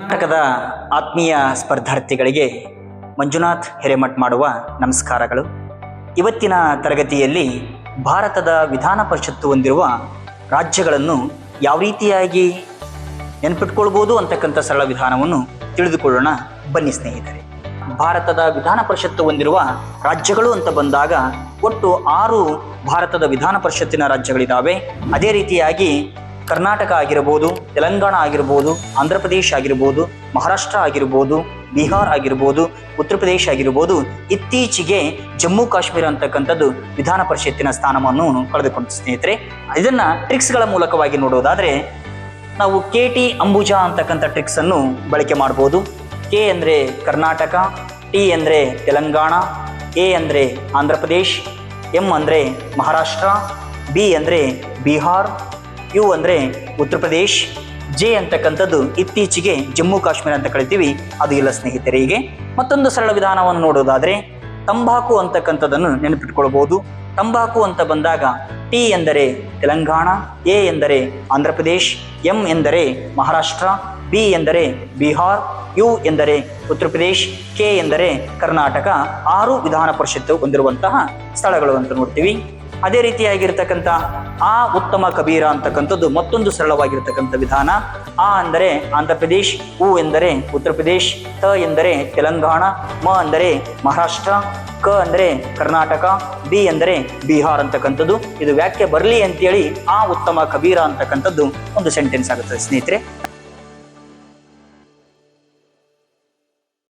ಕರ್ನಾಟಕದ ಆತ್ಮೀಯ ಸ್ಪರ್ಧಾರ್ಥಿಗಳಿಗೆ ಮಂಜುನಾಥ್ ಹಿರೇಮಠ್ ಮಾಡುವ ನಮಸ್ಕಾರಗಳು. ಇವತ್ತಿನ ತರಗತಿಯಲ್ಲಿ ಭಾರತದ ವಿಧಾನ ಪರಿಷತ್ತು ಹೊಂದಿರುವ ರಾಜ್ಯಗಳನ್ನು ಯಾವ ರೀತಿಯಾಗಿ ನೆನಪಿಟ್ಕೊಳ್ಬೋದು ಅಂತಕ್ಕಂಥ ಸರಳ ವಿಧಾನವನ್ನು ತಿಳಿದುಕೊಳ್ಳೋಣ ಬನ್ನಿ ಸ್ನೇಹಿತರೆ. ಭಾರತದ ವಿಧಾನ ಪರಿಷತ್ತು ಹೊಂದಿರುವ ರಾಜ್ಯಗಳು ಅಂತ ಬಂದಾಗ ಒಟ್ಟು 6 ಭಾರತದ ವಿಧಾನ ಪರಿಷತ್ತಿನ ರಾಜ್ಯಗಳಿದ್ದಾವೆ. ಅದೇ ರೀತಿಯಾಗಿ ಕರ್ನಾಟಕ ಆಗಿರ್ಬೋದು, ತೆಲಂಗಾಣ ಆಗಿರ್ಬೋದು, ಆಂಧ್ರ ಪ್ರದೇಶ ಆಗಿರ್ಬೋದು, ಮಹಾರಾಷ್ಟ್ರ ಆಗಿರ್ಬೋದು, ಬಿಹಾರ್ ಆಗಿರ್ಬೋದು, ಉತ್ತರ ಪ್ರದೇಶ ಆಗಿರ್ಬೋದು. ಇತ್ತೀಚೆಗೆ ಜಮ್ಮು ಕಾಶ್ಮೀರ ಅಂತಕ್ಕಂಥದ್ದು ವಿಧಾನ ಪರಿಷತ್ತಿನ ಸ್ಥಾನಮಾನವನ್ನು ಕಳೆದುಕೊಂಡು ಸ್ನೇಹಿತರೆ. ಇದನ್ನ ಟ್ರಿಕ್ಸ್ಗಳ ಮೂಲಕವಾಗಿ ನೋಡೋದಾದ್ರೆ ನಾವು KT ಅಂಬುಜಾ ಅಂತಕ್ಕಂಥ ಟ್ರಿಕ್ಸ್ ಅನ್ನು ಬಳಕೆ ಮಾಡ್ಬೋದು. K ಅಂದರೆ ಕರ್ನಾಟಕ, T ಅಂದರೆ ತೆಲಂಗಾಣ, A ಅಂದರೆ ಆಂಧ್ರ ಪ್ರದೇಶ್, M ಅಂದರೆ ಮಹಾರಾಷ್ಟ್ರ, B ಅಂದರೆ ಬಿಹಾರ್, U ಅಂದರೆ ಉತ್ತರ ಪ್ರದೇಶ್, J ಅಂತಕ್ಕಂಥದ್ದು ಇತ್ತೀಚೆಗೆ ಜಮ್ಮು ಕಾಶ್ಮೀರ ಅಂತ ಕರಿತೀವಿ, ಅದು ಇಲ್ಲ ಸ್ನೇಹಿತರೆ. ಹೀಗೆ ಮತ್ತೊಂದು ಸರಳ ವಿಧಾನವನ್ನು ನೋಡೋದಾದ್ರೆ ತಂಬಾಕು ಅಂತಕ್ಕಂಥದ್ದನ್ನು ನೆನಪಿಟ್ಕೊಳ್ಬಹುದು. ತಂಬಾಕು ಅಂತ ಬಂದಾಗ T ಎಂದರೆ ತೆಲಂಗಾಣ, A ಎಂದರೆ ಆಂಧ್ರ ಪ್ರದೇಶ್, M ಎಂದರೆ ಮಹಾರಾಷ್ಟ್ರ, B ಎಂದರೆ ಬಿಹಾರ್, U ಎಂದರೆ ಉತ್ತರ ಪ್ರದೇಶ್, K ಎಂದರೆ ಕರ್ನಾಟಕ. 6 ವಿಧಾನ ಪರಿಷತ್ತು ಹೊಂದಿರುವಂತಹ ಸ್ಥಳಗಳು ಅಂತ ನೋಡ್ತೀವಿ. ಅದೇ ರೀತಿಯಾಗಿರ್ತಕ್ಕಂಥ ಆ ಉತ್ತಮ ಕಬೀರ ಅಂತಕ್ಕಂಥದ್ದು ಮತ್ತೊಂದು ಸರಳವಾಗಿರ್ತಕ್ಕಂಥ ವಿಧಾನ. ಆ ಅಂದರೆ ಆಂಧ್ರ ಪ್ರದೇಶ್, ಉ ಎಂದರೆ ಉತ್ತರ ಪ್ರದೇಶ್, ತ ಎಂದರೆ ತೆಲಂಗಾಣ, ಮ ಅಂದರೆ ಮಹಾರಾಷ್ಟ್ರ, ಕ ಅಂದರೆ ಕರ್ನಾಟಕ, ಬಿ ಎಂದರೆ ಬಿಹಾರ್ ಅಂತಕ್ಕಂಥದ್ದು. ಇದು ವ್ಯಾಖ್ಯೆ ಬರಲಿ ಅಂತೇಳಿ ಆ ಉತ್ತಮ ಕಬೀರ ಅಂತಕ್ಕಂಥದ್ದು ಒಂದು ಸೆಂಟೆನ್ಸ್ ಆಗುತ್ತದೆ ಸ್ನೇಹಿತರೆ.